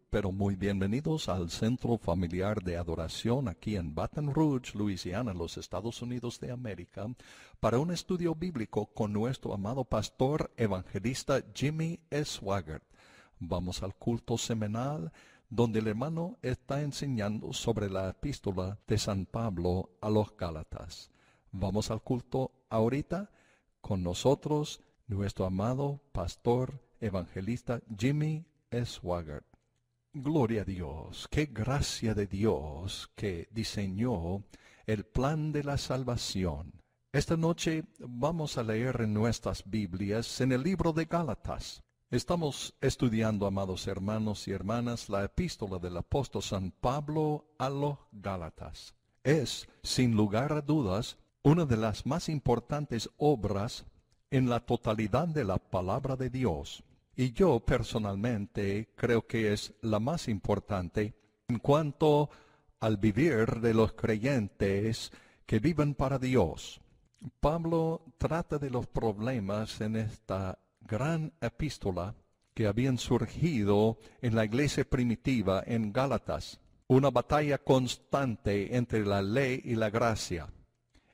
Pero muy bienvenidos al Centro Familiar de Adoración aquí en Baton Rouge, Luisiana, los Estados Unidos de América, para un estudio bíblico con nuestro amado pastor evangelista Jimmy Swaggart. Vamos al culto semanal donde el hermano está enseñando sobre la epístola de San Pablo a los Gálatas. Vamos al culto ahorita con nosotros, nuestro amado pastor evangelista Jimmy Swaggart. Gloria a Dios, qué gracia de Dios que diseñó el plan de la salvación. Esta noche vamos a leer en nuestras Biblias en el libro de Gálatas. Estamos estudiando, amados hermanos y hermanas, la epístola del apóstol San Pablo a los Gálatas. Es, sin lugar a dudas, una de las más importantes obras en la totalidad de la palabra de Dios. Y yo personalmente creo que es la más importante en cuanto al vivir de los creyentes que viven para Dios. Pablo trata de los problemas en esta gran epístola que habían surgido en la iglesia primitiva en Gálatas. Una batalla constante entre la ley y la gracia.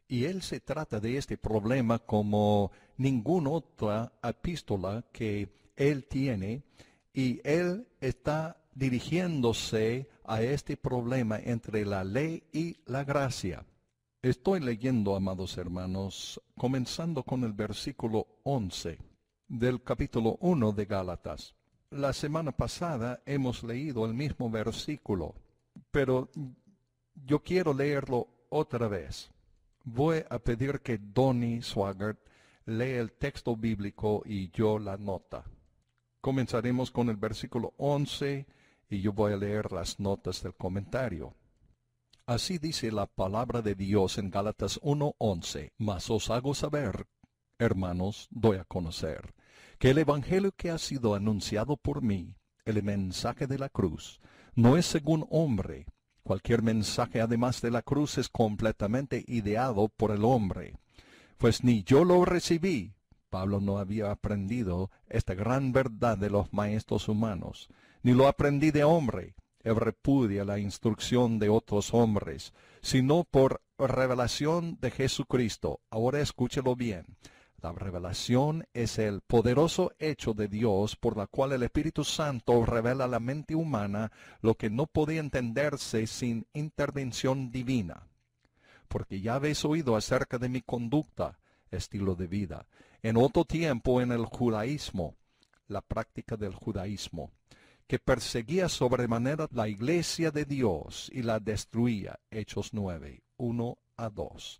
Y él se trata de este problema como ninguna otra epístola que él tiene, y él está dirigiéndose a este problema entre la ley y la gracia. Estoy leyendo, amados hermanos, comenzando con el versículo 11 del capítulo 1 de Gálatas. La semana pasada hemos leído el mismo versículo, pero yo quiero leerlo otra vez. Voy a pedir que Donnie Swaggart lea el texto bíblico y yo la nota. Comenzaremos con el versículo 11 y yo voy a leer las notas del comentario. Así dice la palabra de Dios en Gálatas 1:11. Mas os hago saber, hermanos, doy a conocer, que el evangelio que ha sido anunciado por mí, el mensaje de la cruz, no es según hombre. Cualquier mensaje además de la cruz es completamente ideado por el hombre. Pues ni yo lo recibí. Pablo no había aprendido esta gran verdad de los maestros humanos, ni lo aprendí de hombre. Él repudia la instrucción de otros hombres, sino por revelación de Jesucristo. Ahora escúchelo bien. La revelación es el poderoso hecho de Dios por la cual el Espíritu Santo revela a la mente humana lo que no podía entenderse sin intervención divina. Porque ya habéis oído acerca de mi conducta, estilo de vida, en otro tiempo en el judaísmo, la práctica del judaísmo, que perseguía sobremanera la iglesia de Dios y la destruía, Hechos 9, 1-2.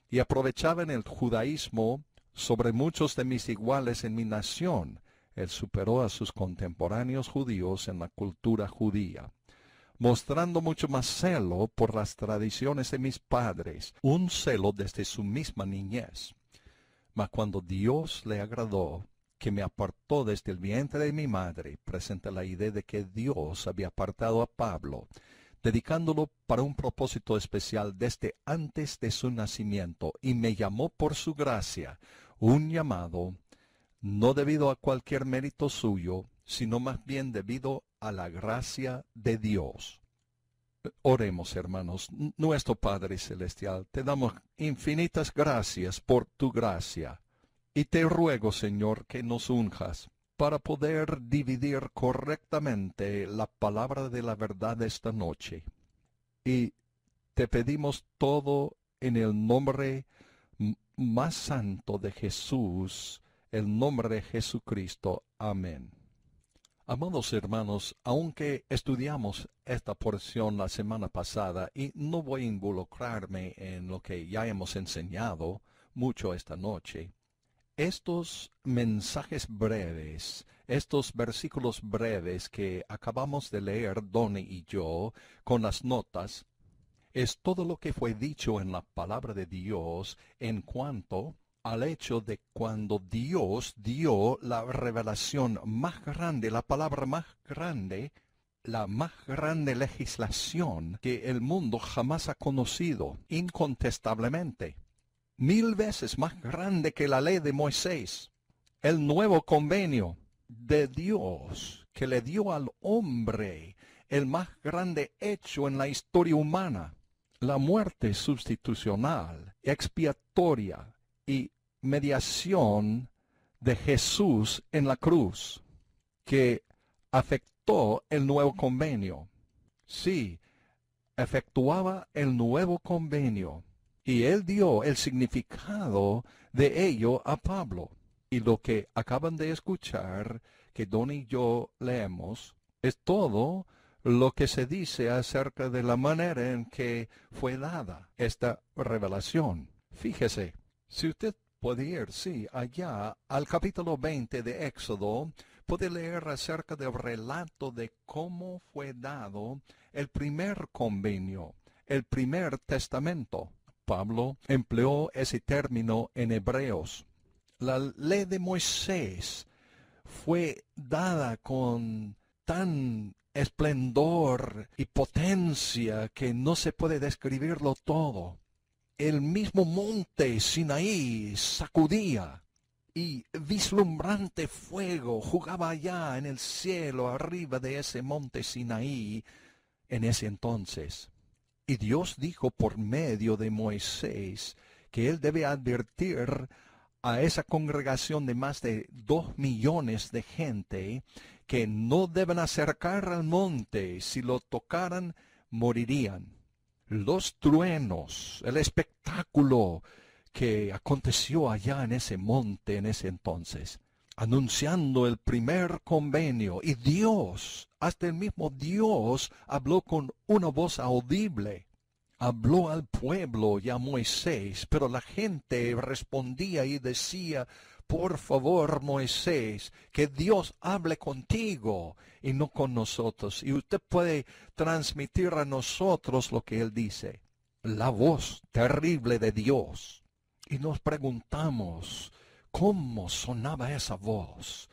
Y aprovechaba en el judaísmo sobre muchos de mis iguales en mi nación. Él superó a sus contemporáneos judíos en la cultura judía, mostrando mucho más celo por las tradiciones de mis padres, un celo desde su misma niñez. Mas cuando Dios le agradó, que me apartó desde el vientre de mi madre, presenta la idea de que Dios había apartado a Pablo, dedicándolo para un propósito especial desde antes de su nacimiento, y me llamó por su gracia, un llamado no debido a cualquier mérito suyo, sino más bien debido a la gracia de Dios. Oremos, hermanos. Nuestro Padre Celestial, te damos infinitas gracias por tu gracia. Y te ruego, Señor, que nos unjas para poder dividir correctamente la palabra de la verdad esta noche. Y te pedimos todo en el nombre más santo de Jesús, el nombre de Jesucristo. Amén. Amados hermanos, aunque estudiamos esta porción la semana pasada y no voy a involucrarme en lo que ya hemos enseñado mucho esta noche, estos mensajes breves, estos versículos breves que acabamos de leer Donnie y yo con las notas, es todo lo que fue dicho en la palabra de Dios en cuanto al hecho de cuando Dios dio la revelación más grande, la palabra más grande, la más grande legislación que el mundo jamás ha conocido, incontestablemente. 1000 veces más grande que la ley de Moisés, el nuevo convenio de Dios que le dio al hombre el más grande hecho en la historia humana, la muerte sustitucional, expiatoria y mediación de Jesús en la cruz, que afectó el nuevo convenio. Sí, efectuaba el nuevo convenio, y él dio el significado de ello a Pablo. Y lo que acaban de escuchar, que Don y yo leemos, es todo lo que se dice acerca de la manera en que fue dada esta revelación. Fíjese, si usted puede ir, sí, allá al capítulo 20 de Éxodo, puede leer acerca del relato de cómo fue dado el primer convenio, el primer testamento. Pablo empleó ese término en Hebreos. La ley de Moisés fue dada con tan esplendor y potencia que no se puede describirlo todo. El mismo monte Sinaí sacudía, y vislumbrante fuego jugaba allá en el cielo arriba de ese monte Sinaí en ese entonces. Y Dios dijo por medio de Moisés que él debe advertir a esa congregación de más de 2 millones de gente que no deben acercar al monte. Si lo tocaran, morirían. Los truenos, el espectáculo que aconteció allá en ese monte en ese entonces, anunciando el primer convenio. Y Dios, hasta el mismo Dios, habló con una voz audible. Habló al pueblo y a Moisés, pero la gente respondía y decía: por favor, Moisés, que Dios hable contigo y no con nosotros. Y usted puede transmitir a nosotros lo que él dice, la voz terrible de Dios. Y nos preguntamos, ¿cómo sonaba esa voz?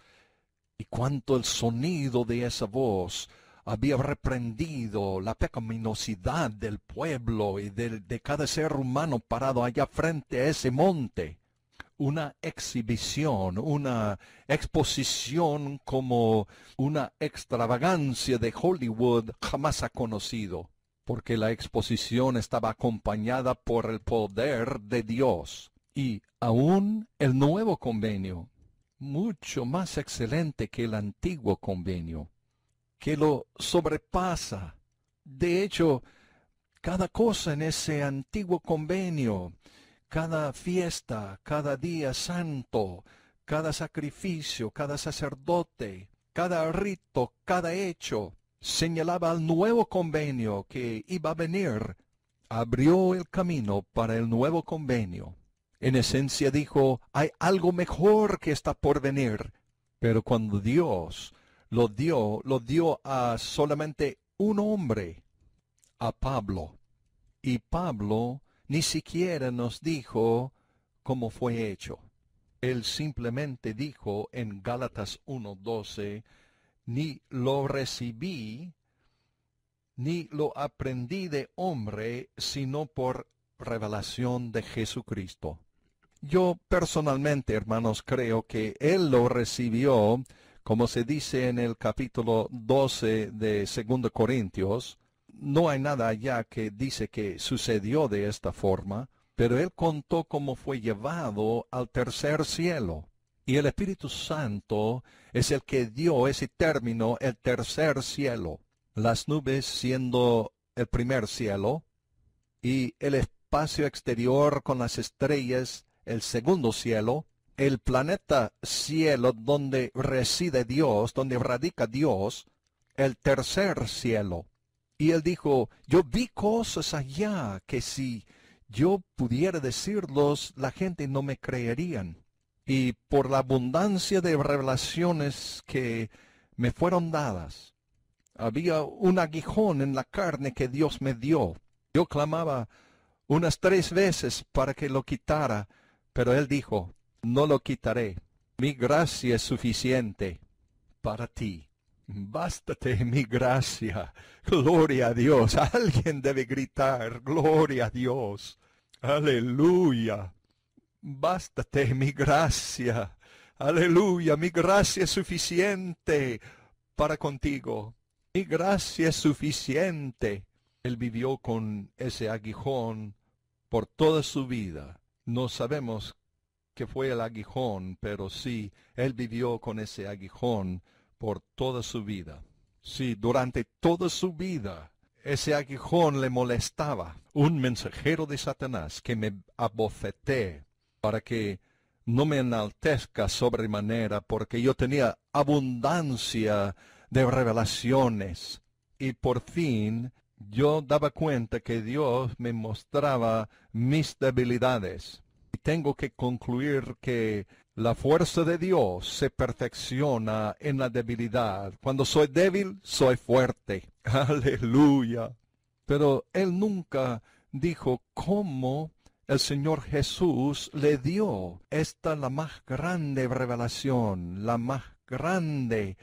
Y cuánto el sonido de esa voz había reprendido la pecaminosidad del pueblo y de cada ser humano parado allá frente a ese monte. Una exhibición, una exposición como una extravagancia de Hollywood jamás ha conocido, porque la exposición estaba acompañada por el poder de Dios. Y aún el nuevo convenio, mucho más excelente que el antiguo convenio, que lo sobrepasa. De hecho, cada cosa en ese antiguo convenio, cada fiesta, cada día santo, cada sacrificio, cada sacerdote, cada rito, cada hecho, señalaba al nuevo convenio que iba a venir. Abrió el camino para el nuevo convenio. En esencia dijo, hay algo mejor que está por venir. Pero cuando Dios lo dio a solamente un hombre, a Pablo. Y Pablo ni siquiera nos dijo cómo fue hecho. Él simplemente dijo en Gálatas 1:12, ni lo recibí, ni lo aprendí de hombre, sino por revelación de Jesucristo. Yo personalmente, hermanos, creo que él lo recibió, como se dice en el capítulo 12 de 2 Corintios. No hay nada allá que dice que sucedió de esta forma, pero él contó cómo fue llevado al tercer cielo. Y el Espíritu Santo es el que dio ese término, el tercer cielo. Las nubes siendo el primer cielo, y el espacio exterior con las estrellas, el segundo cielo, el planeta cielo donde reside Dios, donde radica Dios, el tercer cielo. Y él dijo, yo vi cosas allá que si yo pudiera decirlos, la gente no me creerían. Y por la abundancia de revelaciones que me fueron dadas, había un aguijón en la carne que Dios me dio. Yo clamaba unas 3 veces para que lo quitara, pero él dijo, no lo quitaré. Mi gracia es suficiente para ti. Bástate mi gracia. Gloria a Dios. Alguien debe gritar, gloria a Dios. Aleluya. Bástate mi gracia. Aleluya. Mi gracia es suficiente para contigo. Mi gracia es suficiente. Él vivió con ese aguijón por toda su vida. No sabemos qué fue el aguijón, pero sí, él vivió con ese aguijón por toda su vida. Sí, durante toda su vida, ese aguijón le molestaba. Un mensajero de Satanás que me abofeté para que no me enaltezca sobremanera, porque yo tenía abundancia de revelaciones. Y por fin yo daba cuenta que Dios me mostraba mis debilidades. Y tengo que concluir que la fuerza de Dios se perfecciona en la debilidad. Cuando soy débil, soy fuerte. Aleluya. Pero él nunca dijo cómo el Señor Jesús le dio la más grande revelación, la más grande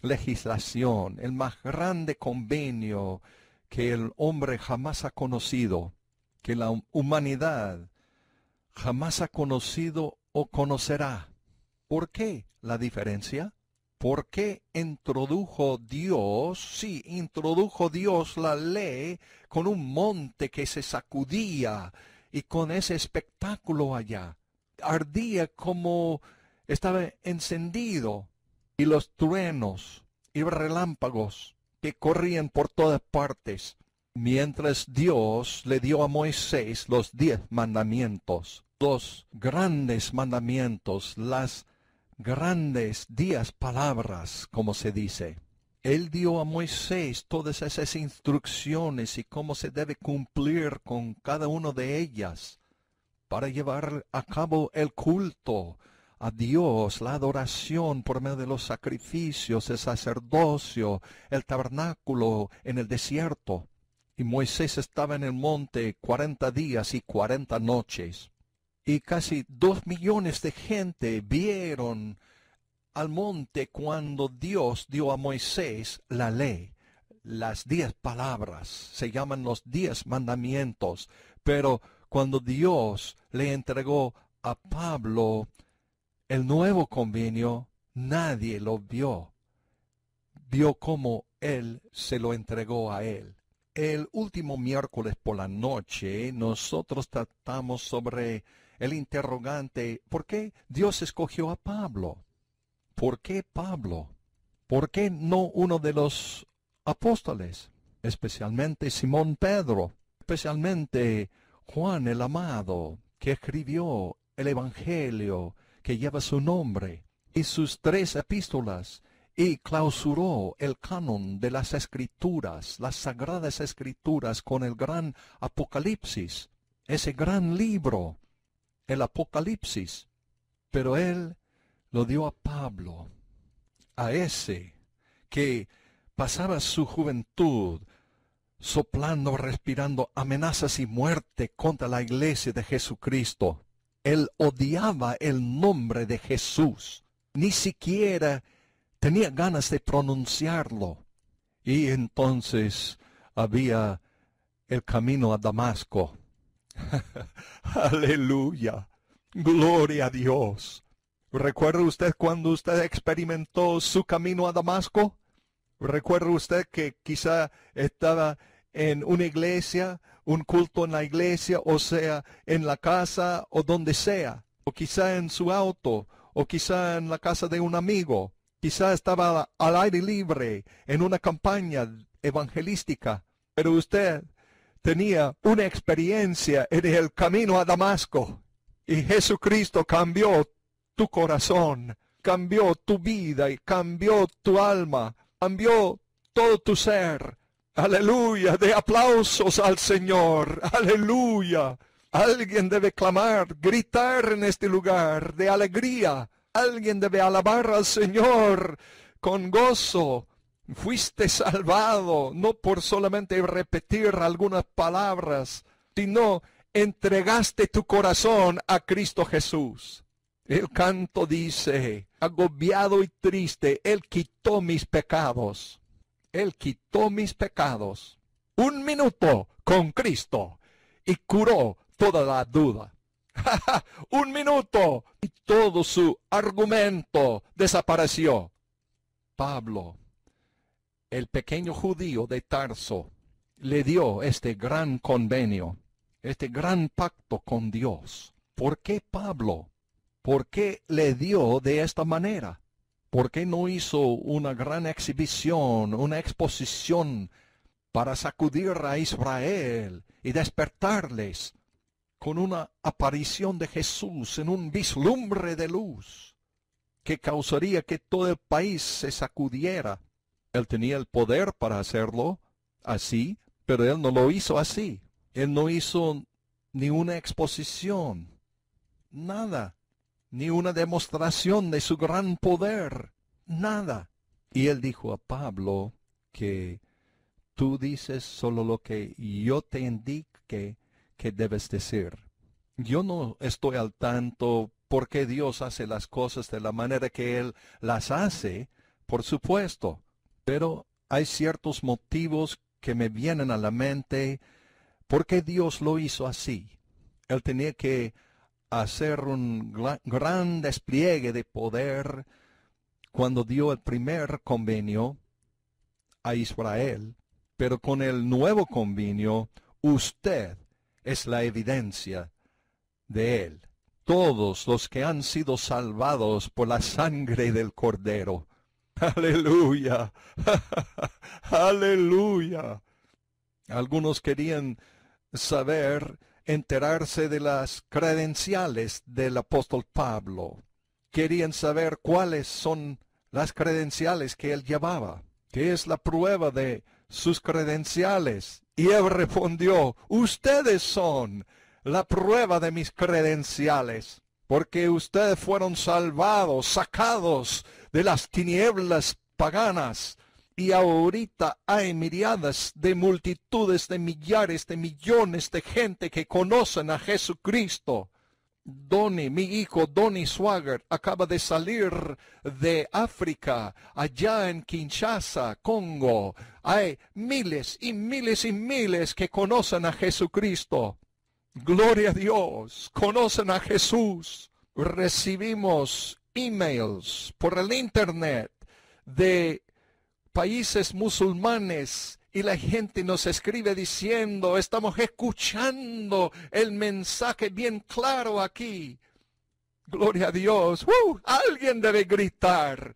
legislación, el más grande convenio que el hombre jamás ha conocido, que la humanidad jamás ha conocido o conocerá. ¿Por qué la diferencia? ¿Por qué introdujo Dios la ley con un monte que se sacudía y con ese espectáculo allá? Ardía como estaba encendido, y los truenos y relámpagos que corrían por todas partes, mientras Dios le dio a Moisés los 10 mandamientos, los grandes mandamientos, las grandes 10 palabras, como se dice. Él dio a Moisés todas esas instrucciones y cómo se debe cumplir con cada una de ellas para llevar a cabo el culto a Dios, la adoración por medio de los sacrificios, el sacerdocio, el tabernáculo en el desierto. Y Moisés estaba en el monte 40 días y 40 noches. Y casi 2 millones de gente vieron al monte cuando Dios dio a Moisés la ley. Las 10 palabras se llaman los 10 mandamientos. Pero cuando Dios le entregó a Pablo el nuevo convenio, nadie lo vio. Vio cómo él se lo entregó a él. El último miércoles por la noche nosotros tratamos sobre el interrogante, ¿por qué Dios escogió a Pablo? ¿Por qué Pablo? ¿Por qué no uno de los apóstoles? Especialmente Simón Pedro, especialmente Juan el Amado, que escribió el Evangelio que lleva su nombre, y sus 3 epístolas, y clausuró el canon de las Escrituras, las Sagradas Escrituras, con el gran Apocalipsis, ese gran libro, el Apocalipsis. Pero él lo dio a Pablo, a ese que pasaba su juventud soplando, respirando amenazas y muerte contra la iglesia de Jesucristo. Él odiaba el nombre de Jesús. Ni siquiera tenía ganas de pronunciarlo. Y entonces había el camino a Damasco. Aleluya. Gloria a Dios. ¿Recuerda usted cuando usted experimentó su camino a Damasco? ¿Recuerda usted que quizá estaba en una iglesia, un culto en la iglesia, o sea, en la casa o donde sea, o quizá en su auto, o quizá en la casa de un amigo, quizá estaba al aire libre en una campaña evangelística, pero usted tenía una experiencia en el camino a Damasco, y Jesucristo cambió tu corazón, cambió tu vida y cambió tu alma, cambió todo tu ser. Aleluya, de aplausos al Señor, aleluya. Alguien debe clamar, gritar en este lugar de alegría. Alguien debe alabar al Señor con gozo. Fuiste salvado, no por solamente repetir algunas palabras, sino entregaste tu corazón a Cristo Jesús. El canto dice, agobiado y triste, Él quitó mis pecados. Él quitó mis pecados. 1 minuto con Cristo y curó toda la duda. 1 minuto y todo su argumento desapareció. Pablo el pequeño judío de Tarso le dio este gran convenio, este gran pacto con Dios? ¿Por qué Pablo? ¿Por qué le dio de esta manera? ¿Por qué no hizo una gran exhibición, una exposición para sacudir a Israel y despertarles con una aparición de Jesús en un vislumbre de luz que causaría que todo el país se sacudiera? Él tenía el poder para hacerlo así, pero él no lo hizo así. Él no hizo ni una exposición, nada, ni una demostración de su gran poder, nada. Y él dijo a Pablo que tú dices solo lo que yo te indique que debes decir. Yo no estoy al tanto por qué Dios hace las cosas de la manera que Él las hace, por supuesto, pero hay ciertos motivos que me vienen a la mente por qué Dios lo hizo así. Él tenía que hacer un gran despliegue de poder cuando dio el primer convenio a Israel, pero con el nuevo convenio, usted es la evidencia de él. Todos los que han sido salvados por la sangre del Cordero. ¡Aleluya! ¡Aleluya! Algunos querían enterarse de las credenciales del apóstol Pablo. Querían saber cuáles son las credenciales que él llevaba. ¿Qué es la prueba de sus credenciales? Y él respondió, ustedes son la prueba de mis credenciales, porque ustedes fueron salvados, sacados de las tinieblas paganas, y ahorita hay miriadas de multitudes de millares de millones de gente que conocen a Jesucristo. Donny, mi hijo Donny Swagger, acaba de salir de África, allá en Kinshasa, Congo. Hay miles y miles y miles que conocen a Jesucristo. Gloria a Dios, conocen a Jesús. Recibimos emails por el internet de países musulmanes y la gente nos escribe diciendo, estamos escuchando el mensaje bien claro aquí. Gloria a Dios. Alguien debe gritar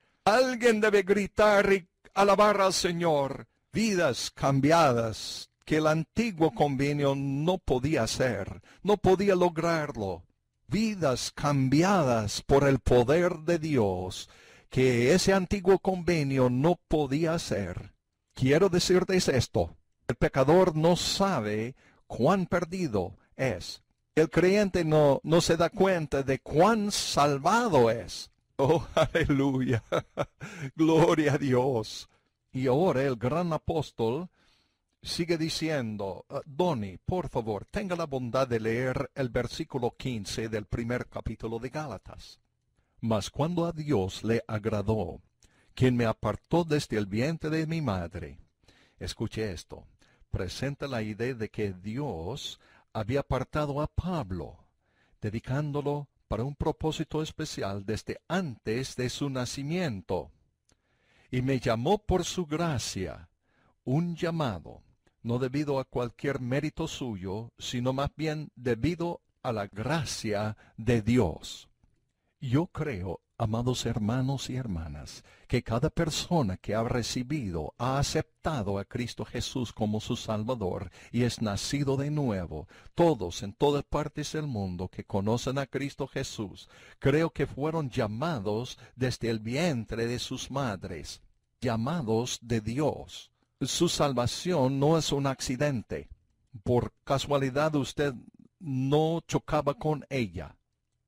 y alabar al Señor. Vidas cambiadas que el antiguo convenio no podía hacer, no podía lograrlo. Vidas cambiadas por el poder de Dios que ese antiguo convenio no podía hacer. Quiero decirles esto, el pecador no sabe cuán perdido es. El creyente no se da cuenta de cuán salvado es. Oh, aleluya, gloria a Dios. Y ahora el gran apóstol sigue diciendo, Donny, por favor, tenga la bondad de leer el versículo 15 del primer capítulo de Gálatas. Mas cuando a Dios le agradó, quien me apartó desde el vientre de mi madre. Escuche esto, presenta la idea de que Dios había apartado a Pablo, dedicándolo para un propósito especial desde antes de su nacimiento. Y me llamó por su gracia, un llamado, no debido a cualquier mérito suyo, sino más bien debido a la gracia de Dios. Yo creo, amados hermanos y hermanas, que cada persona que ha recibido, ha aceptado a Cristo Jesús como su Salvador y es nacido de nuevo, todos en todas partes del mundo que conocen a Cristo Jesús, creo que fueron llamados desde el vientre de sus madres, llamados de Dios. Su salvación no es un accidente. Por casualidad usted no chocaba con ella.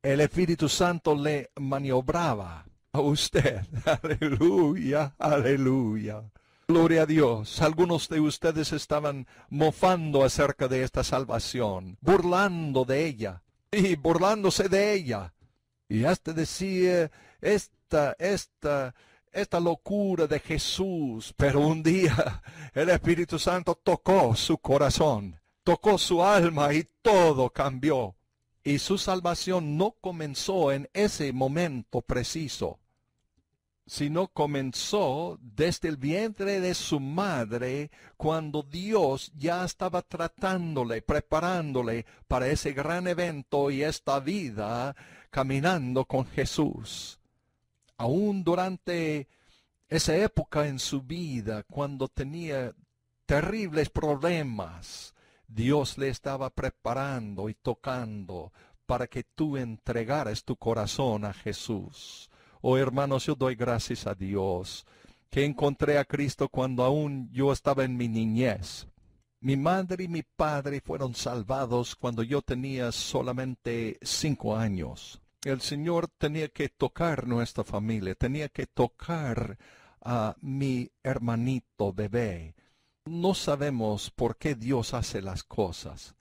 El Espíritu Santo le maniobraba a usted. Aleluya, aleluya. Gloria a Dios. Algunos de ustedes estaban mofando acerca de esta salvación, burlando de ella y burlándose de ella. Y hasta decía, esta locura de Jesús. Pero un día el Espíritu Santo tocó su corazón, tocó su alma y todo cambió. Y su salvación no comenzó en ese momento preciso. sino comenzó desde el vientre de su madre, cuando Dios ya estaba tratándole, preparándole para ese gran evento y esta vida caminando con Jesús. Aún durante esa época en su vida, cuando tenía terribles problemas, Dios le estaba preparando y tocando para que tú entregaras tu corazón a Jesús. Oh, hermanos, yo doy gracias a Dios que encontré a Cristo cuando aún yo estaba en mi niñez. Mi madre y mi padre fueron salvados cuando yo tenía solamente 5 años. El Señor tenía que tocar nuestra familia, tenía que tocar a mi hermanito bebé. No sabemos por qué Dios hace las cosas,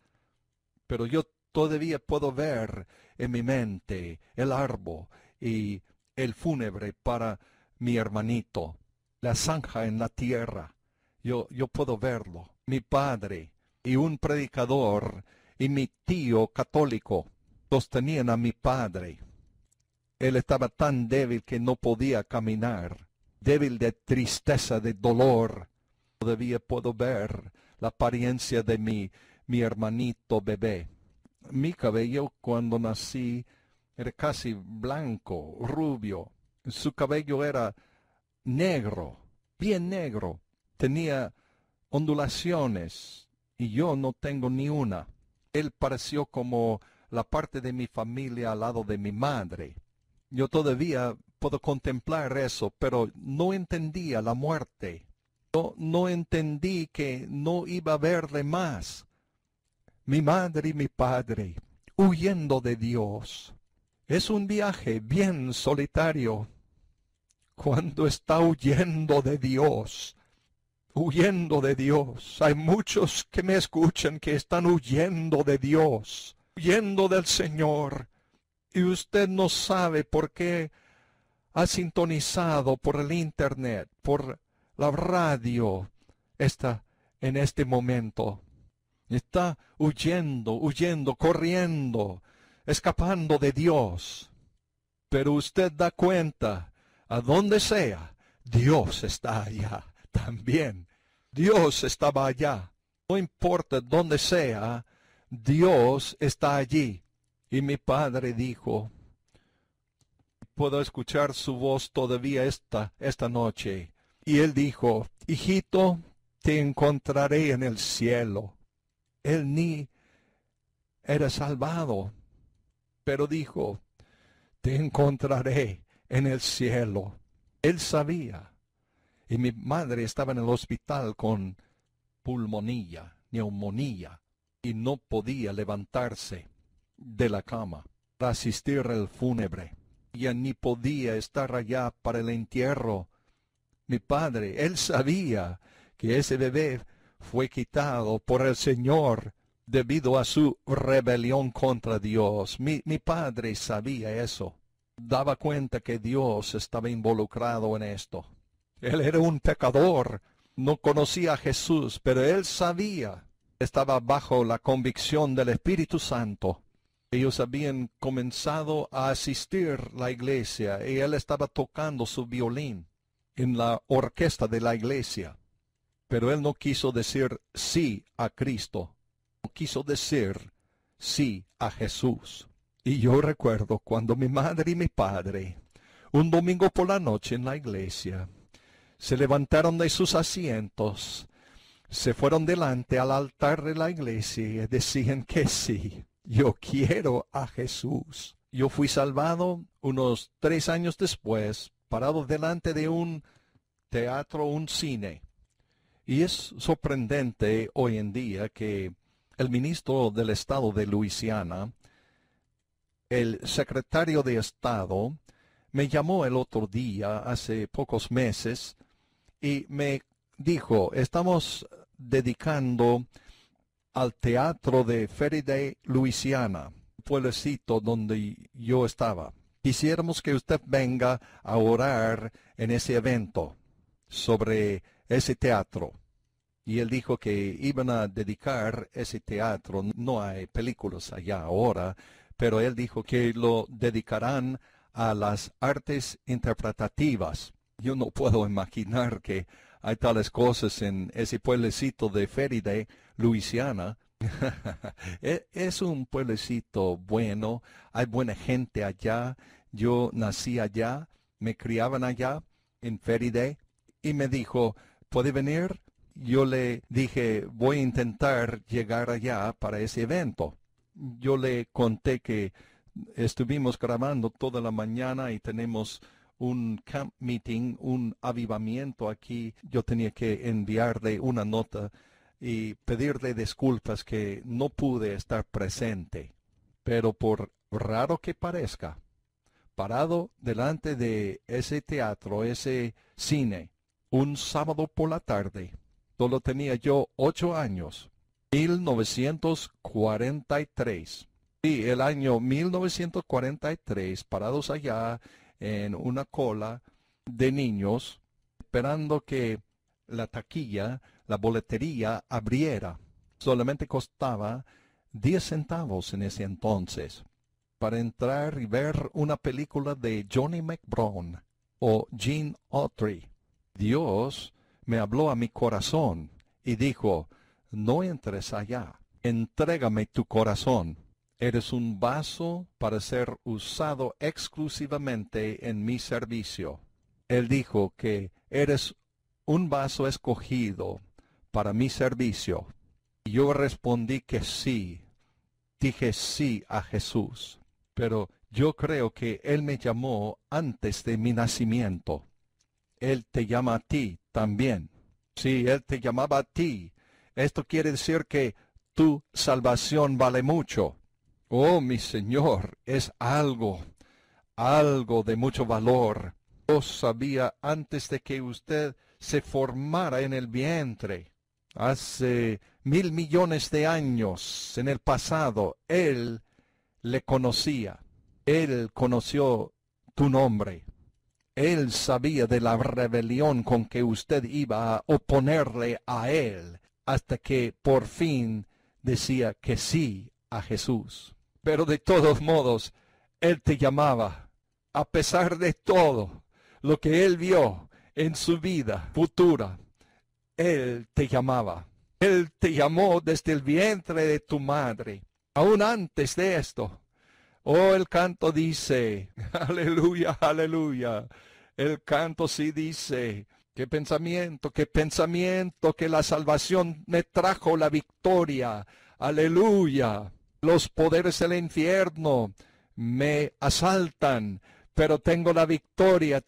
pero yo todavía puedo ver en mi mente el árbol y el fúnebre para mi hermanito, la zanja en la tierra. Yo puedo verlo. Mi padre y un predicador y mi tío católico sostenían a mi padre. Él estaba tan débil que no podía caminar, débil de tristeza, de dolor. Todavía puedo ver la apariencia de mi hermanito bebé. Mi cabello cuando nací era casi blanco, rubio. Su cabello era negro, bien negro. Tenía ondulaciones y yo no tengo ni una. Él pareció como la parte de mi familia al lado de mi madre. Yo todavía puedo contemplar eso, pero no entendía la muerte. No entendí que no iba a verle más. Mi madre y mi padre, huyendo de Dios. Es un viaje bien solitario. Cuando está huyendo de Dios, hay muchos que me escuchan que están huyendo de Dios, huyendo del Señor. Y usted no sabe por qué ha sintonizado por el internet, por la radio, está en este momento. Está huyendo, corriendo, escapando de Dios. Pero usted da cuenta, a donde sea, Dios está allá también. Dios estaba allá. No importa dónde sea, Dios está allí. Y mi padre dijo, puedo escuchar su voz todavía esta noche. Y él dijo, hijito, te encontraré en el cielo. Él ni era salvado, pero dijo, te encontraré en el cielo. Él sabía. Y mi madre estaba en el hospital con neumonía, y no podía levantarse de la cama para asistir al fúnebre. Ella ni podía estar allá para el entierro. Mi padre, él sabía que ese bebé fue quitado por el Señor debido a su rebelión contra Dios. Mi padre sabía eso. Daba cuenta que Dios estaba involucrado en esto. Él era un pecador, no conocía a Jesús, pero él sabía, estaba bajo la convicción del Espíritu Santo. Ellos habían comenzado a asistir a la iglesia y él estaba tocando su violín en la orquesta de la iglesia. Pero él no quiso decir sí a Cristo, no quiso decir sí a Jesús. Y yo recuerdo cuando mi madre y mi padre, un domingo por la noche en la iglesia, se levantaron de sus asientos, se fueron delante al altar de la iglesia y decían que sí, yo quiero a Jesús. Yo fui salvado unos 3 años después, parado delante de un teatro, un cine. Y es sorprendente hoy en día que el ministro del Estado de Luisiana, el secretario de Estado, me llamó el otro día, hace pocos meses, y me dijo, estamos dedicando al teatro de Ferriday, Luisiana, pueblecito donde yo estaba. Quisiéramos que usted venga a orar en ese evento sobre ese teatro. Y él dijo que iban a dedicar ese teatro, no hay películas allá ahora, pero él dijo que lo dedicarán a las artes interpretativas. Yo no puedo imaginar que hay tales cosas en ese pueblecito de Feride, Luisiana. Es un pueblecito bueno, hay buena gente allá. Yo nací allá, me criaban allá en Feride y me dijo, ¿puede venir? Yo le dije, voy a intentar llegar allá para ese evento. Yo le conté que estuvimos grabando toda la mañana y tenemos un camp meeting, un avivamiento aquí. Yo tenía que enviarle una nota y pedirle disculpas que no pude estar presente. Pero por raro que parezca, parado delante de ese teatro, ese cine, un sábado por la tarde, solo tenía yo 8 años, 1943. Sí, el año 1943, parados allá en una cola de niños, esperando que la taquilla, la boletería abriera. Solamente costaba 10 centavos en ese entonces para entrar y ver una película de Johnny McBride o Gene Autry. Dios me habló a mi corazón y dijo, no entres allá, entrégame tu corazón. Eres un vaso para ser usado exclusivamente en mi servicio. Él dijo que eres un vaso escogido para mi servicio. Y yo respondí que sí. Dije sí a Jesús. Pero yo creo que Él me llamó antes de mi nacimiento. Él te llama a ti también. Sí, Él te llamaba a ti. Esto quiere decir que tu salvación vale mucho. Oh, mi Señor, es algo de mucho valor. Yo sabía antes de que usted se formara en el vientre. Hace 1,000 millones de años en el pasado, Él le conocía. Él conoció tu nombre. Él sabía de la rebelión con que usted iba a oponerle a Él, hasta que por fin decía que sí a Jesús. Pero de todos modos, Él te llamaba, a pesar de todo lo que Él vio en su vida futura. Él te llamaba. Él te llamó desde el vientre de tu madre, aún antes de esto. Oh, el canto dice, aleluya, aleluya. El canto sí dice, qué pensamiento, que la salvación me trajo la victoria. Aleluya. Los poderes del infierno me asaltan, pero tengo la victoria,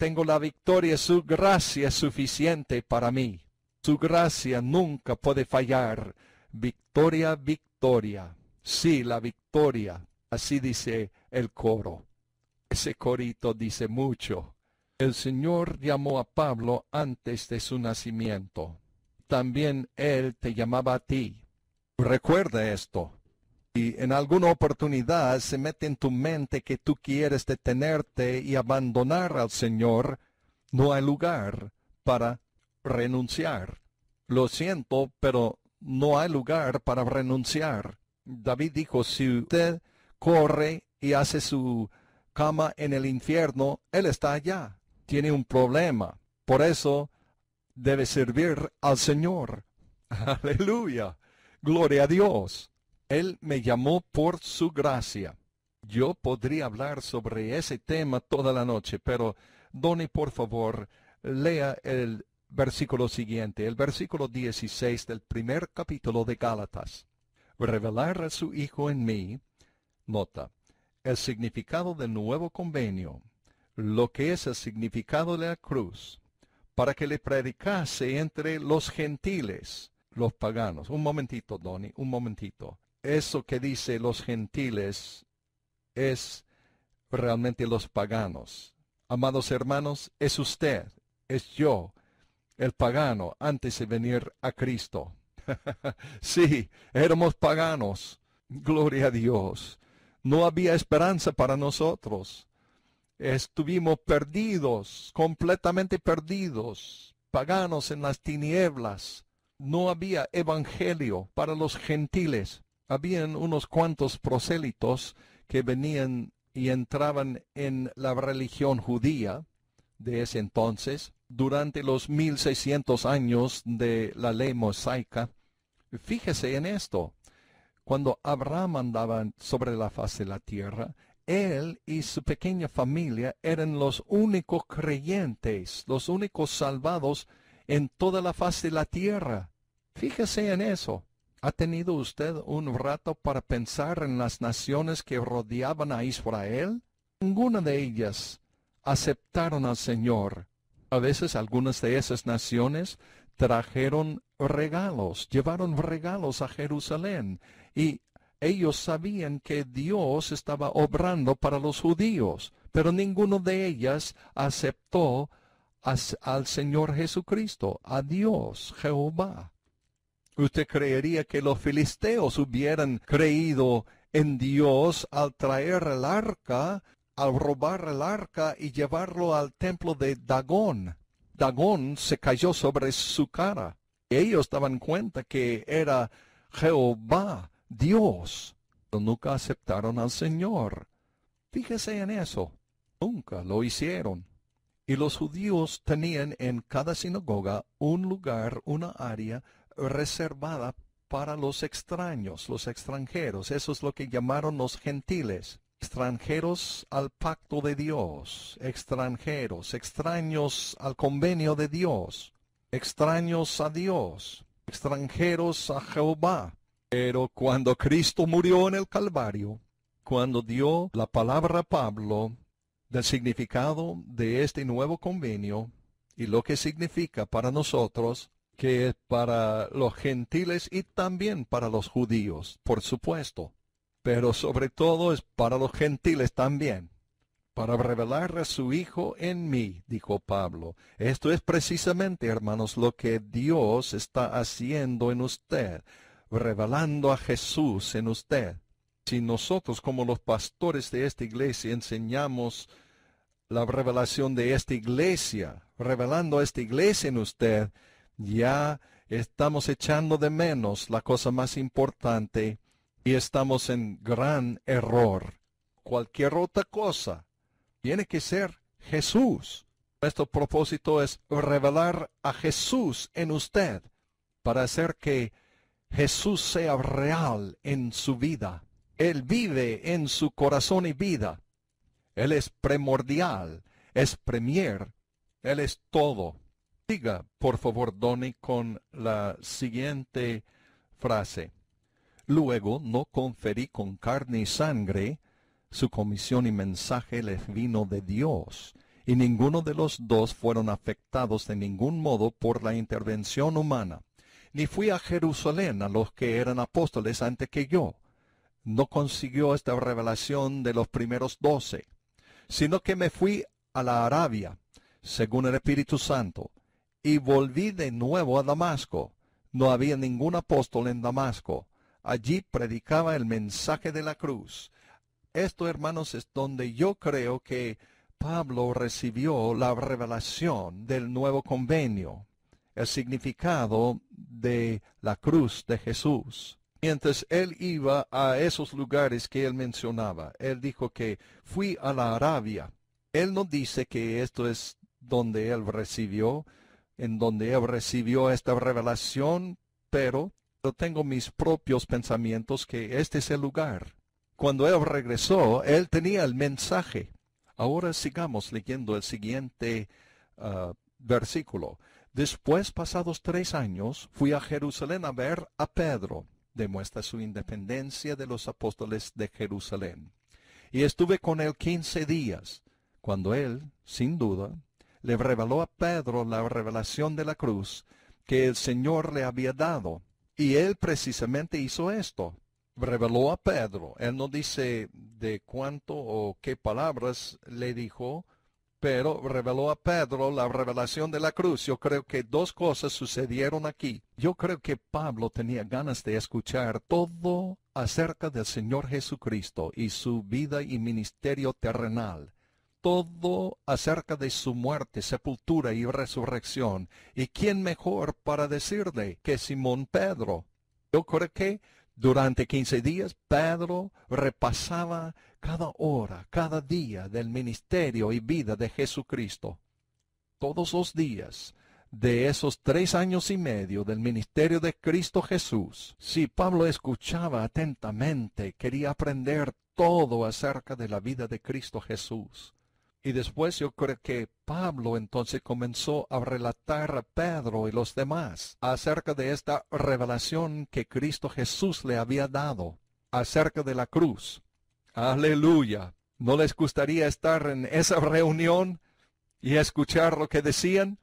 su gracia es suficiente para mí. Su gracia nunca puede fallar. Victoria, victoria. Sí, la victoria. Así dice el coro. Ese corito dice mucho. El Señor llamó a Pablo antes de su nacimiento. También Él te llamaba a ti. Recuerda esto. Y en alguna oportunidad se mete en tu mente que tú quieres detenerte y abandonar al Señor, no hay lugar para renunciar. Lo siento, pero no hay lugar para renunciar. David dijo, si usted corre y hace su cama en el infierno, Él está allá. Tiene un problema. Por eso debe servir al Señor. Aleluya. Gloria a Dios. Él me llamó por su gracia. Yo podría hablar sobre ese tema toda la noche, pero Donny, por favor, lea el versículo siguiente, el versículo 16 del primer capítulo de Gálatas. Revelar a su Hijo en mí, nota, el significado del nuevo convenio, lo que es el significado de la cruz, para que le predicase entre los gentiles, los paganos. Un momentito, Donny, un momentito. Eso que dice los gentiles es realmente los paganos. Amados hermanos, es usted, es yo, el pagano, antes de venir a Cristo. Sí, éramos paganos. Gloria a Dios. No había esperanza para nosotros. Estuvimos perdidos, completamente perdidos, paganos en las tinieblas. No había evangelio para los gentiles. Habían unos cuantos prosélitos que venían y entraban en la religión judía, de ese entonces, durante los 1600 años de la ley mosaica. Fíjese en esto. Cuando Abraham andaba sobre la faz de la tierra, él y su pequeña familia eran los únicos creyentes, los únicos salvados en toda la faz de la tierra. Fíjese en eso. ¿Ha tenido usted un rato para pensar en las naciones que rodeaban a Israel? Ninguna de ellas aceptaron al Señor. A veces algunas de esas naciones trajeron regalos, llevaron regalos a Jerusalén, y ellos sabían que Dios estaba obrando para los judíos, pero ninguno de ellas aceptó al Señor Jesucristo, a Dios, Jehová. ¿Usted creería que los filisteos hubieran creído en Dios al traer el arca, al robar el arca y llevarlo al templo de Dagón? Dagón se cayó sobre su cara. Ellos daban cuenta que era Jehová, Dios, pero nunca aceptaron al Señor. Fíjese en eso. Nunca lo hicieron. Y los judíos tenían en cada sinagoga un lugar, una área reservada para los extraños, los extranjeros. Eso es lo que llamaron los gentiles. Extranjeros al pacto de Dios, extranjeros, extraños al convenio de Dios, extraños a Dios, extranjeros a Jehová. Pero cuando Cristo murió en el Calvario, cuando dio la palabra a Pablo del significado de este nuevo convenio y lo que significa para nosotros, que es para los gentiles y también para los judíos, por supuesto, pero sobre todo es para los gentiles también, para revelar a su Hijo en mí, dijo Pablo. Esto es precisamente, hermanos, lo que Dios está haciendo en usted, revelando a Jesús en usted. Si nosotros, como los pastores de esta iglesia, enseñamos la revelación de esta iglesia, revelando a esta iglesia en usted, ya estamos echando de menos la cosa más importante y estamos en gran error. Cualquier otra cosa tiene que ser Jesús. Nuestro propósito es revelar a Jesús en usted para hacer que Jesús sea real en su vida. Él vive en su corazón y vida. Él es primordial, es premier, Él es todo. Siga, por favor, Donny, con la siguiente frase. Luego no conferí con carne y sangre, su comisión y mensaje les vino de Dios, y ninguno de los dos fueron afectados de ningún modo por la intervención humana. Ni fui a Jerusalén a los que eran apóstoles antes que yo. No consiguió esta revelación de los primeros 12, sino que me fui a la Arabia, según el Espíritu Santo, y volví de nuevo a Damasco. No había ningún apóstol en Damasco. Allí predicaba el mensaje de la cruz. Esto, hermanos, es donde yo creo que Pablo recibió la revelación del nuevo convenio, el significado de la cruz de Jesús. Mientras él iba a esos lugares que él mencionaba, él dijo que fui a la Arabia. Él no dice que esto es donde él recibió, en donde él recibió esta revelación, pero yo tengo mis propios pensamientos que este es el lugar. Cuando él regresó, él tenía el mensaje. Ahora sigamos leyendo el siguiente versículo. Después, pasados 3 años, fui a Jerusalén a ver a Pedro. Demuestra su independencia de los apóstoles de Jerusalén. Y estuve con él 15 días, cuando él, sin duda, le reveló a Pedro la revelación de la cruz que el Señor le había dado. Y él precisamente hizo esto. Reveló a Pedro. Él no dice de cuánto o qué palabras le dijo, pero reveló a Pedro la revelación de la cruz. Yo creo que 2 cosas sucedieron aquí. Yo creo que Pablo tenía ganas de escuchar todo acerca del Señor Jesucristo y su vida y ministerio terrenal. Todo acerca de su muerte, sepultura y resurrección. ¿Y quién mejor para decirle que Simón Pedro? Yo creo que durante 15 días Pedro repasaba cada hora, cada día del ministerio y vida de Jesucristo. todos los días de esos 3 años y medio del ministerio de Cristo Jesús, si Pablo escuchaba atentamente, quería aprender todo acerca de la vida de Cristo Jesús. Y después yo creo que Pablo entonces comenzó a relatar a Pedro y los demás acerca de esta revelación que Cristo Jesús le había dado acerca de la cruz. ¡Aleluya! ¿No les gustaría estar en esa reunión y escuchar lo que decían?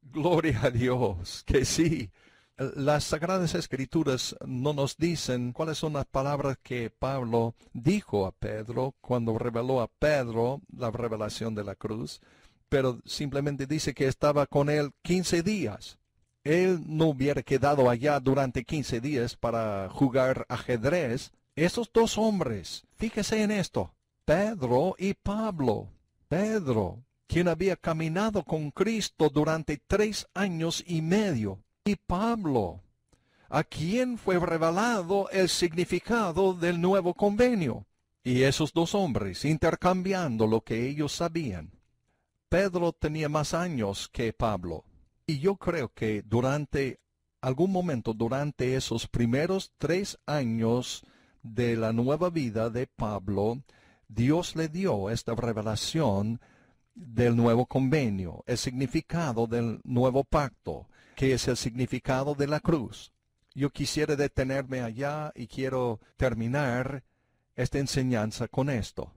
Gloria a Dios, que sí. Las Sagradas Escrituras no nos dicen cuáles son las palabras que Pablo dijo a Pedro cuando reveló a Pedro la revelación de la cruz, pero simplemente dice que estaba con él 15 días. Él no hubiera quedado allá durante 15 días para jugar ajedrez. Esos dos hombres, fíjese en esto, Pedro y Pablo. Pedro, quien había caminado con Cristo durante 3 años y medio. Y Pablo, a quien fue revelado el significado del nuevo convenio. Y esos dos hombres intercambiando lo que ellos sabían. Pedro tenía más años que Pablo. Y yo creo que durante algún momento, durante esos primeros 3 años de la nueva vida de Pablo, Dios le dio esta revelación del nuevo convenio, el significado del nuevo pacto, que es el significado de la cruz. Yo quisiera detenerme allá y quiero terminar esta enseñanza con esto.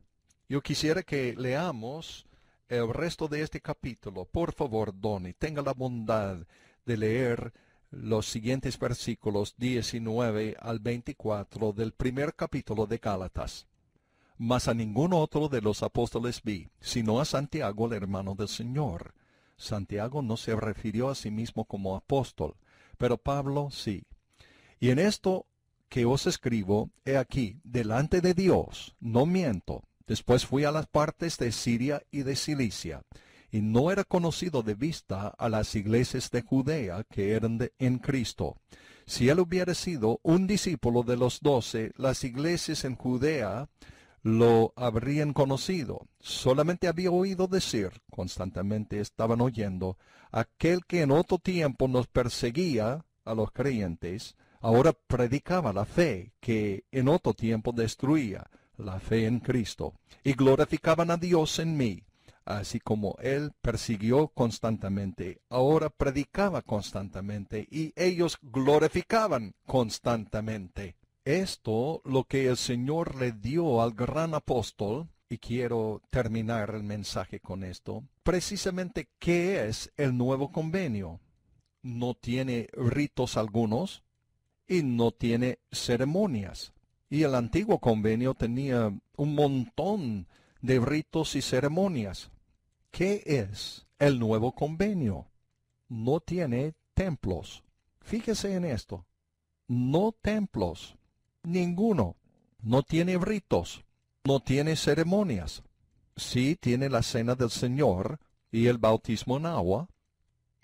Yo quisiera que leamos el resto de este capítulo. Por favor, Donny, tenga la bondad de leer los siguientes versículos 19 al 24 del primer capítulo de Gálatas. Mas a ningún otro de los apóstoles vi, sino a Santiago, el hermano del Señor. Santiago no se refirió a sí mismo como apóstol, pero Pablo sí. Y en esto que os escribo, he aquí, delante de Dios, no miento. Después fui a las partes de Siria y de Cilicia, y no era conocido de vista a las iglesias de Judea que eran en Cristo. Si él hubiera sido un discípulo de los 12, las iglesias en Judea lo habrían conocido. Solamente había oído decir, constantemente estaban oyendo, aquel que en otro tiempo nos perseguía a los creyentes, ahora predicaba la fe que en otro tiempo destruía, la fe en Cristo, y glorificaban a Dios en mí, así como él persiguió constantemente, ahora predicaba constantemente, y ellos glorificaban constantemente. Esto lo que el Señor le dio al gran apóstol, y quiero terminar el mensaje con esto, precisamente ¿qué es el nuevo convenio? No tiene ritos algunos y no tiene ceremonias. Y el antiguo convenio tenía un montón de ritos y ceremonias. ¿Qué es el nuevo convenio? No tiene templos. Fíjese en esto. No templos. Ninguno. No tiene ritos. No tiene ceremonias. Sí tiene la cena del Señor y el bautismo en agua.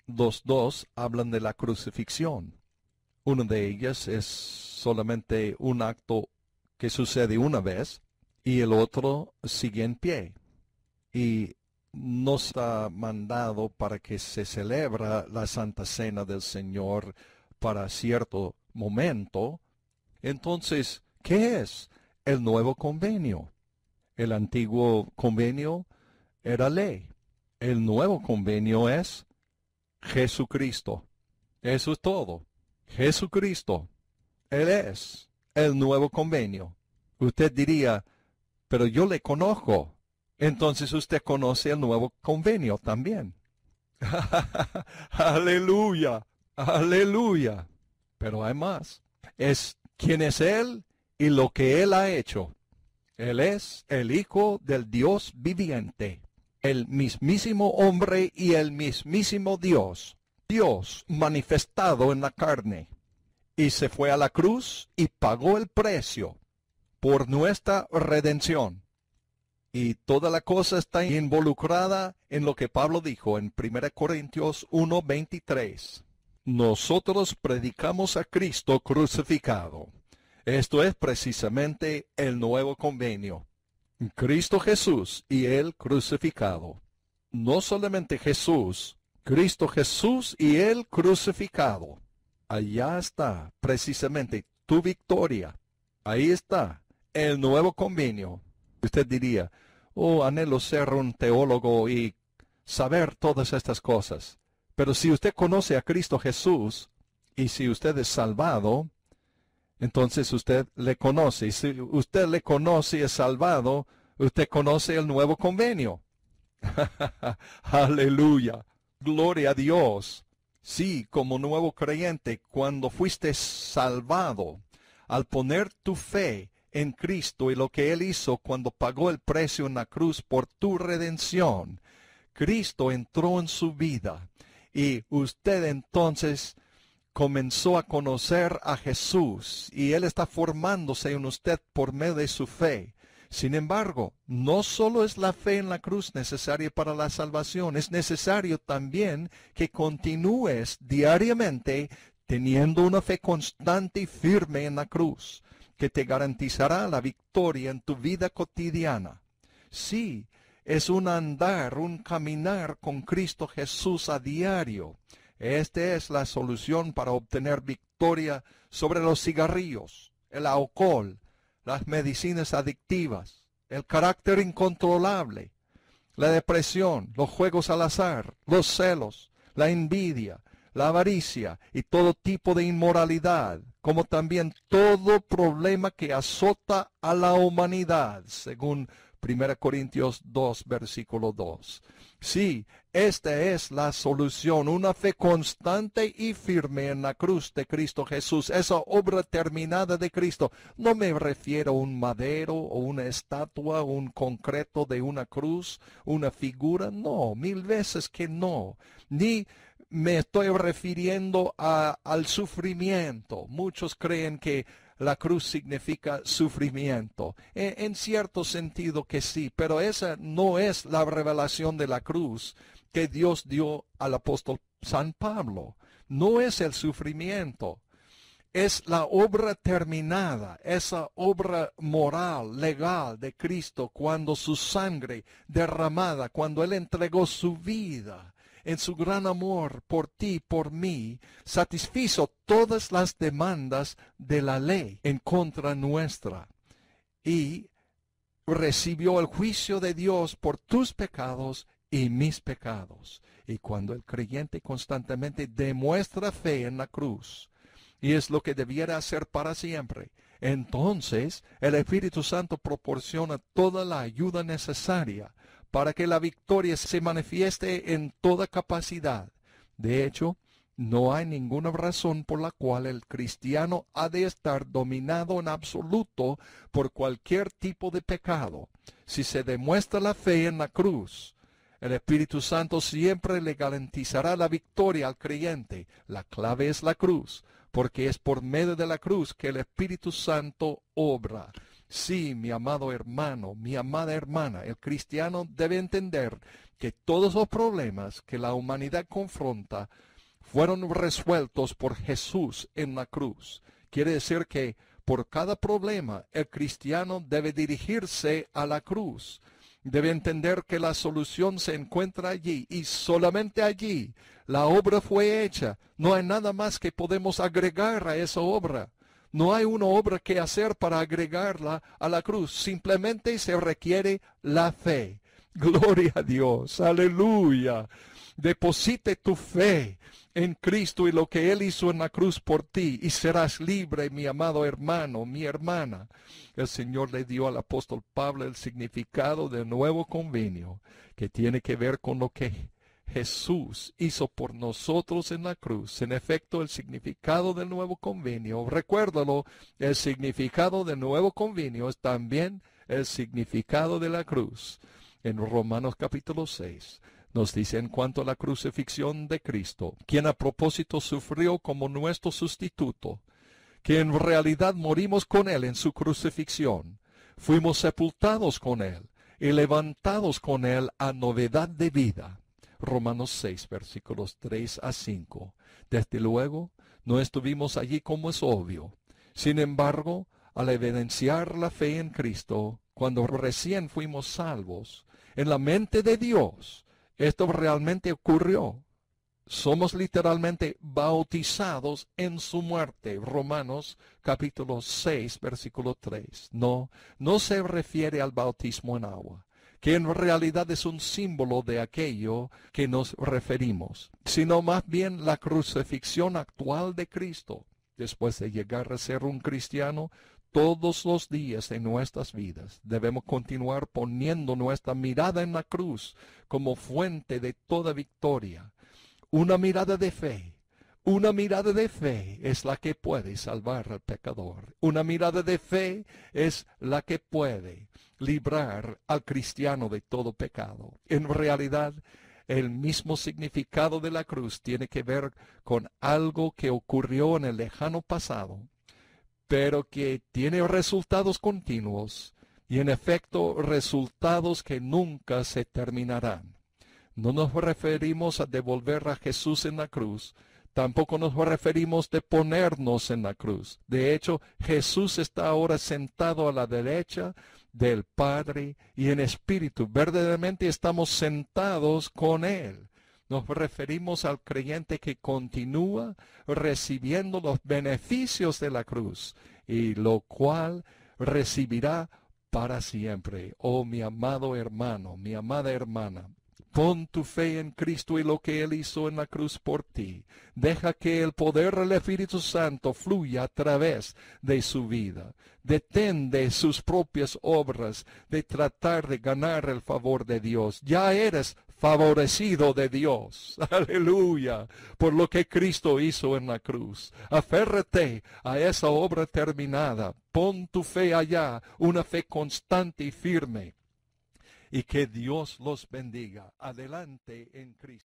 Los dos hablan de la crucifixión. Una de ellas es solamente un acto que sucede una vez y el otro sigue en pie. Y no está mandado para que se celebra la Santa Cena del Señor para cierto momento. Entonces, ¿qué es el nuevo convenio? El antiguo convenio era ley. El nuevo convenio es Jesucristo. Eso es todo. Jesucristo. Él es el nuevo convenio. Usted diría, pero yo le conozco. Entonces usted conoce el nuevo convenio también. Aleluya, aleluya. Pero hay más. Es quién es Él y lo que Él ha hecho. Él es el Hijo del Dios viviente, el mismísimo hombre y el mismísimo Dios. Dios manifestado en la carne. Y se fue a la cruz y pagó el precio por nuestra redención. Y toda la cosa está involucrada en lo que Pablo dijo en 1 Corintios 1:23. Nosotros predicamos a Cristo crucificado. Esto es precisamente el nuevo convenio. Cristo Jesús y Él crucificado. No solamente Jesús Cristo Jesús y el crucificado. Allá está precisamente tu victoria. Ahí está el nuevo convenio. Usted diría, oh, anhelo ser un teólogo y saber todas estas cosas. Pero si usted conoce a Cristo Jesús y si usted es salvado, entonces usted le conoce. Y si usted le conoce y es salvado, usted conoce el nuevo convenio. Aleluya. Gloria a Dios. Sí, como nuevo creyente, cuando fuiste salvado, al poner tu fe en Cristo y lo que Él hizo cuando pagó el precio en la cruz por tu redención, Cristo entró en su vida y usted entonces comenzó a conocer a Jesús y Él está formándose en usted por medio de su fe. Sin embargo, no solo es la fe en la cruz necesaria para la salvación, es necesario también que continúes diariamente teniendo una fe constante y firme en la cruz, que te garantizará la victoria en tu vida cotidiana. Sí, es un andar, un caminar con Cristo Jesús a diario. Esta es la solución para obtener victoria sobre los cigarrillos, el alcohol, las medicinas adictivas, el carácter incontrolable, la depresión, los juegos al azar, los celos, la envidia, la avaricia y todo tipo de inmoralidad, como también todo problema que azota a la humanidad, según 1 Corintios 2, versículo 2. Sí, esta es la solución, una fe constante y firme en la cruz de Cristo Jesús, esa obra terminada de Cristo. No me refiero a un madero o una estatua, un concreto de una cruz, una figura, no, mil veces que no. Ni me estoy refiriendo al sufrimiento. Muchos creen que la cruz significa sufrimiento. En cierto sentido que sí, pero esa no es la revelación de la cruz que Dios dio al apóstol San Pablo. No es el sufrimiento. Es la obra terminada, esa obra moral, legal de Cristo, cuando su sangre derramada, cuando Él entregó su vida en su gran amor por ti, por mí, satisfizo todas las demandas de la ley en contra nuestra y recibió el juicio de Dios por tus pecados y mis pecados. Y cuando el creyente constantemente demuestra fe en la cruz, y es lo que debiera hacer para siempre, entonces el Espíritu Santo proporciona toda la ayuda necesaria para que la victoria se manifieste en toda capacidad. De hecho, no hay ninguna razón por la cual el cristiano ha de estar dominado en absoluto por cualquier tipo de pecado. Si se demuestra la fe en la cruz, el Espíritu Santo siempre le garantizará la victoria al creyente. La clave es la cruz, porque es por medio de la cruz que el Espíritu Santo obra. Sí, mi amado hermano, mi amada hermana, el cristiano debe entender que todos los problemas que la humanidad confronta fueron resueltos por Jesús en la cruz. Quiere decir que por cada problema el cristiano debe dirigirse a la cruz. Debe entender que la solución se encuentra allí y solamente allí. La obra fue hecha. No hay nada más que podemos agregar a esa obra. No hay una obra que hacer para agregarla a la cruz. Simplemente se requiere la fe. Gloria a Dios. Aleluya. Deposite tu fe en Cristo y lo que Él hizo en la cruz por ti y serás libre, mi amado hermano, mi hermana. El Señor le dio al apóstol Pablo el significado del nuevo convenio que tiene que ver con lo que Jesús hizo por nosotros en la cruz. En efecto, el significado del nuevo convenio, recuérdalo, el significado del nuevo convenio es también el significado de la cruz. En Romanos capítulo 6 nos dice en cuanto a la crucifixión de Cristo, quien a propósito sufrió como nuestro sustituto, que en realidad morimos con Él en su crucifixión, fuimos sepultados con Él y levantados con Él a novedad de vida. Romanos 6, versículos 3 a 5. Desde luego, no estuvimos allí como es obvio. Sin embargo, al evidenciar la fe en Cristo, cuando recién fuimos salvos, en la mente de Dios, esto realmente ocurrió. somos literalmente bautizados en su muerte. Romanos capítulo 6, versículo 3. No se refiere al bautismo en agua, que en realidad es un símbolo de aquello que nos referimos, sino más bien la crucifixión actual de Cristo. Después de llegar a ser un cristiano, todos los días de nuestras vidas debemos continuar poniendo nuestra mirada en la cruz como fuente de toda victoria. Una mirada de fe. Una mirada de fe es la que puede salvar al pecador. Una mirada de fe es la que puede librar al cristiano de todo pecado. En realidad, el mismo significado de la cruz tiene que ver con algo que ocurrió en el lejano pasado, pero que tiene resultados continuos y en efecto resultados que nunca se terminarán. No nos referimos a devolver a Jesús en la cruz, tampoco nos referimos de ponernos en la cruz. De hecho, Jesús está ahora sentado a la derecha del Padre y en espíritu. Verdaderamente estamos sentados con Él. Nos referimos al creyente que continúa recibiendo los beneficios de la cruz y lo cual recibirá para siempre. Oh, mi amado hermano, mi amada hermana, pon tu fe en Cristo y lo que Él hizo en la cruz por ti. Deja que el poder del Espíritu Santo fluya a través de su vida. Detén de sus propias obras de tratar de ganar el favor de Dios. Ya eres favorecido de Dios. Aleluya. Por lo que Cristo hizo en la cruz. Aférrate a esa obra terminada. Pon tu fe allá, una fe constante y firme. Y que Dios los bendiga. Adelante en Cristo.